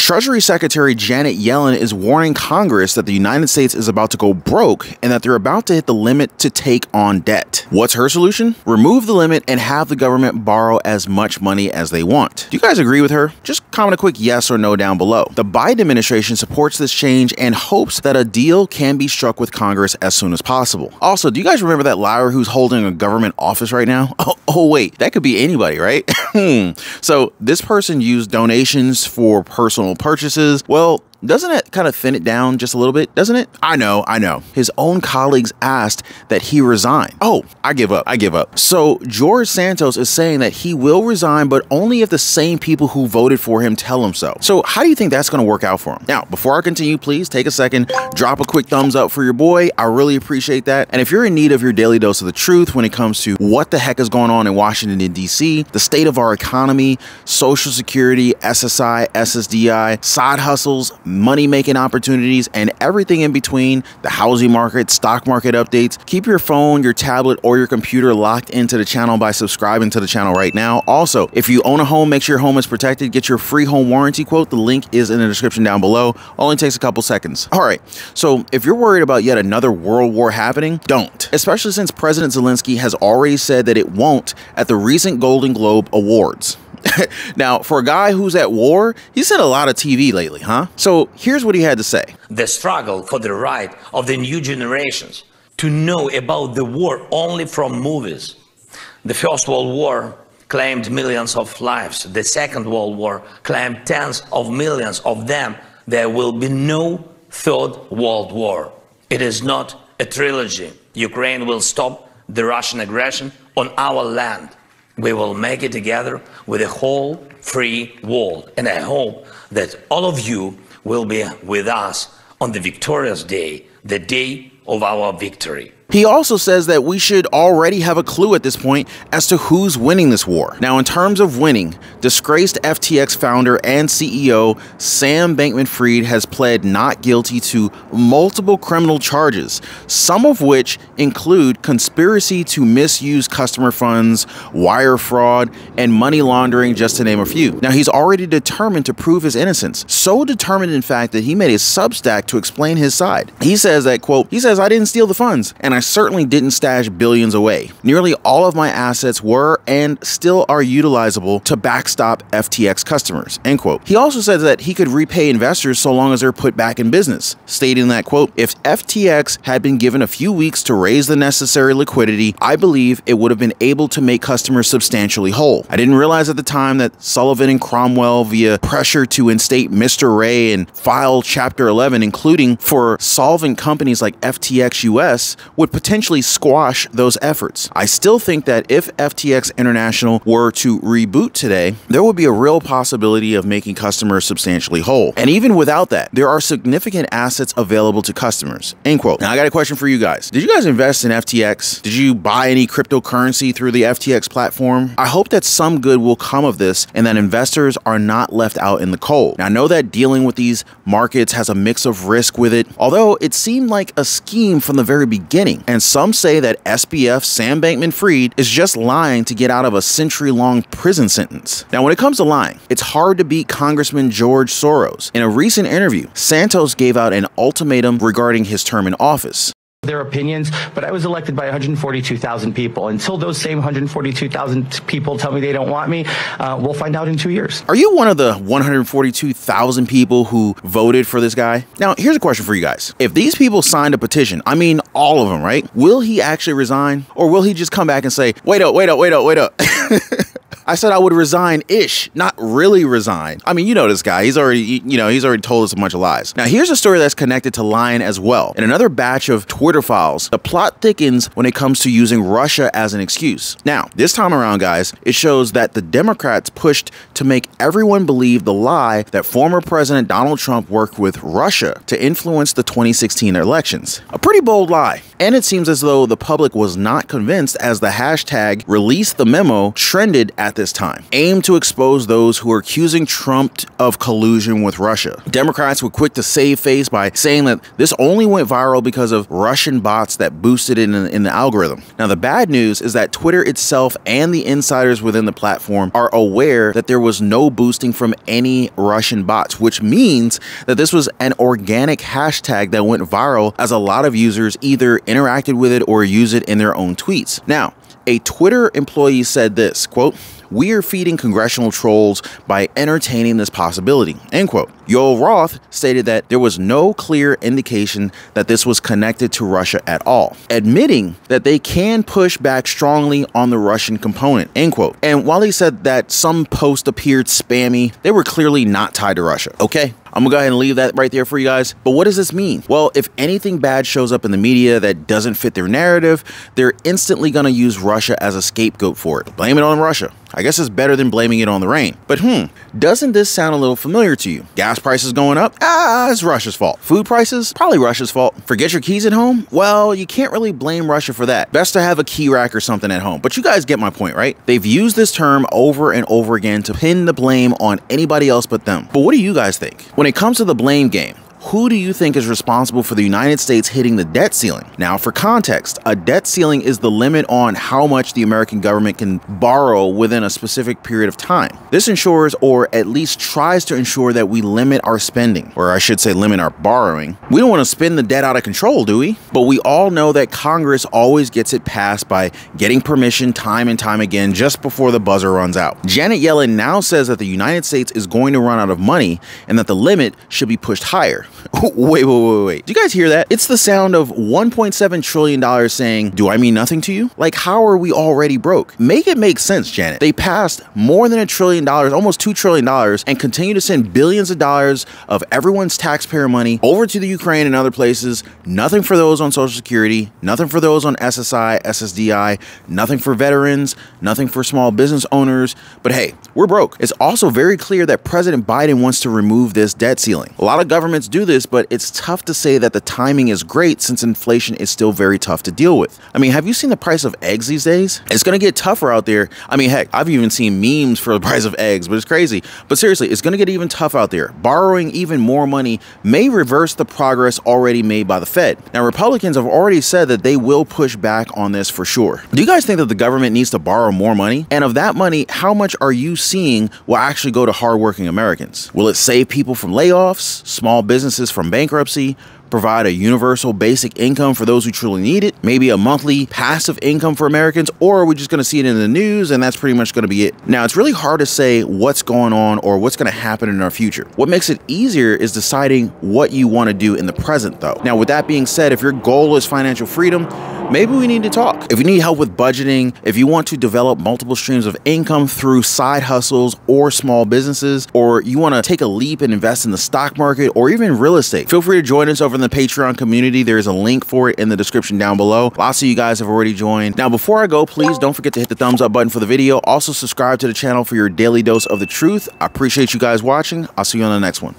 Treasury Secretary Janet Yellen is warning Congress that the United States is about to go broke and that they're about to hit the limit to take on debt. What's her solution? Remove the limit and have the government borrow as much money as they want. Do you guys agree with her? Just comment a quick yes or no down below. The Biden administration supports this change and hopes that a deal can be struck with Congress as soon as possible. Also, do you guys remember that liar who's holding a government office right now? Oh wait, that could be anybody, right? So this person used donations for personal purchases. Well, doesn't it kind of thin it down just a little bit, doesn't it? I know. His own colleagues asked that he resign. Oh, I give up. So George Santos is saying that he will resign, but only if the same people who voted for him tell him so. So how do you think that's going to work out for him? Now, before I continue, please take a second, drop a quick thumbs up for your boy. I really appreciate that. And if you're in need of your daily dose of the truth when it comes to what the heck is going on in Washington, D.C., the state of our economy, Social Security, SSI, SSDI, side hustles, money-making opportunities, and everything in between, the housing market, stock market updates, keep your phone, your tablet, or your computer locked into the channel by subscribing to the channel right now. Also, if you own a home, make sure your home is protected. Get your free home warranty quote. The link is in the description down below. Only takes a couple seconds. All right, so if you're worried about yet another world war happening, don't. Especially since President Zelensky has already said that it won't at the recent Golden Globe Awards. Now, for a guy who's at war, he's seen a lot of TV lately, huh? So here's what he had to say. The struggle for the right of the new generations to know about the war only from movies. The First World War claimed millions of lives. The Second World War claimed tens of millions of them. There will be no Third World War. It is not a trilogy. Ukraine will stop the Russian aggression on our land. We will make it together with a whole free world. And I hope that all of you will be with us on the victorious day, the day of our victory. He also says that we should already have a clue at this point as to who's winning this war. Now, in terms of winning, disgraced FTX founder and CEO Sam Bankman-Fried has pled not guilty to multiple criminal charges, some of which include conspiracy to misuse customer funds, wire fraud, and money laundering, just to name a few. Now, he's already determined to prove his innocence, so determined in fact that he made a Substack to explain his side. He says that, quote, I didn't steal the funds, and I certainly didn't stash billions away. Nearly all of my assets were and still are utilizable to backstop FTX customers, end quote. He also said that he could repay investors so long as they're put back in business, stating that, quote, if FTX had been given a few weeks to raise the necessary liquidity, I believe it would have been able to make customers substantially whole. I didn't realize at the time that Sullivan and Cromwell, via pressure to instate Mr. Ray and file Chapter 11, including for solvent companies like FTX US, would potentially squash those efforts. I still think that if FTX International were to reboot today, there would be a real possibility of making customers substantially whole. And even without that, there are significant assets available to customers, end quote. Now, I got a question for you guys. Did you guys invest in FTX? Did you buy any cryptocurrency through the FTX platform? I hope that some good will come of this and that investors are not left out in the cold. Now, I know that dealing with these markets has a mix of risk with it, although it seemed like a scheme from the very beginning. And some say that SBF Sam Bankman-Fried is just lying to get out of a century-long prison sentence. Now, when it comes to lying, it's hard to beat Congressman George Soros. In a recent interview, Santos gave out an ultimatum regarding his term in office. Their opinions, but I was elected by 142,000 people. Until those same 142,000 people tell me they don't want me, we'll find out in 2 years. Are you one of the 142,000 people who voted for this guy? Now, here's a question for you guys. If these people signed a petition, I mean all of them, right? Will he actually resign? Or will he just come back and say, wait up? I said I would resign-ish, not really resign. I mean, you know this guy. He's already told us a bunch of lies. Now, here's a story that's connected to lying as well. In another batch of Twitter files, the plot thickens when it comes to using Russia as an excuse. Now, this time around, guys, it shows that the Democrats pushed to make everyone believe the lie that former President Donald Trump worked with Russia to influence the 2016 elections. A pretty bold lie. And it seems as though the public was not convinced, as the hashtag release the memo trended at this time, aimed to expose those who are accusing Trump of collusion with Russia. Democrats were quick to save face by saying that this only went viral because of Russian bots that boosted it in the algorithm. Now, the bad news is that Twitter itself and the insiders within the platform are aware that there was no boosting from any Russian bots, which means that this was an organic hashtag that went viral as a lot of users either interacted with it or used it in their own tweets. Now, a Twitter employee said this, quote, "We are feeding congressional trolls by entertaining this possibility," end quote. Yoel Roth stated that there was no clear indication that this was connected to Russia at all, admitting that they can push back strongly on the Russian component, end quote. And while he said that some posts appeared spammy, they were clearly not tied to Russia. Okay, I'm gonna go ahead and leave that right there for you guys. But what does this mean? Well, if anything bad shows up in the media that doesn't fit their narrative, they're instantly gonna use Russia as a scapegoat for it. Blame it on Russia. I guess it's better than blaming it on the rain. But doesn't this sound a little familiar to you? Gas prices going up? It's Russia's fault. Food prices? Probably Russia's fault. Forget your keys at home? Well, you can't really blame Russia for that. Best to have a key rack or something at home. But you guys get my point, right? They've used this term over and over again to pin the blame on anybody else but them. But what do you guys think? When it comes to the blame game, who do you think is responsible for the United States hitting the debt ceiling? Now, for context, a debt ceiling is the limit on how much the American government can borrow within a specific period of time. This ensures, or at least tries to ensure, that we limit our spending, or I should say limit our borrowing. We don't want to spend the debt out of control, do we? But we all know that Congress always gets it passed by getting permission time and time again just before the buzzer runs out. Janet Yellen now says that the United States is going to run out of money and that the limit should be pushed higher. Wait. Do you guys hear that? It's the sound of $1.7 trillion saying, "Do I mean nothing to you?" Like, how are we already broke? Make it make sense, Janet. They passed more than $1 trillion, almost $2 trillion, and continue to send billions of dollars of everyone's taxpayer money over to the Ukraine and other places. Nothing for those on Social Security, nothing for those on SSI, SSDI, nothing for veterans, nothing for small business owners. But hey, we're broke. It's also very clear that President Biden wants to remove this debt ceiling. A lot of governments do this, but it's tough to say that the timing is great since inflation is still very tough to deal with. I mean, have you seen the price of eggs these days? It's going to get tougher out there. I mean, heck, I've even seen memes for the price of eggs, but it's crazy. But seriously, it's going to get even tough out there. Borrowing even more money may reverse the progress already made by the Fed. Now, Republicans have already said that they will push back on this for sure. Do you guys think that the government needs to borrow more money? And of that money, how much are you seeing will actually go to hardworking Americans? Will it save people from layoffs, small businesses from bankruptcy, provide a universal basic income for those who truly need it, maybe a monthly passive income for Americans, or are we just going to see it in the news and that's pretty much going to be it? Now, it's really hard to say what's going on or what's going to happen in our future. What makes it easier is deciding what you want to do in the present, though. Now, with that being said, if your goal is financial freedom, maybe we need to talk. If you need help with budgeting, if you want to develop multiple streams of income through side hustles or small businesses, or you want to take a leap and invest in the stock market or even real estate, feel free to join us over in the Patreon community. There is a link for it in the description down below. Lots of you guys have already joined. Now, before I go, please don't forget to hit the thumbs up button for the video. Also, subscribe to the channel for your daily dose of the truth. I appreciate you guys watching. I'll see you on the next one.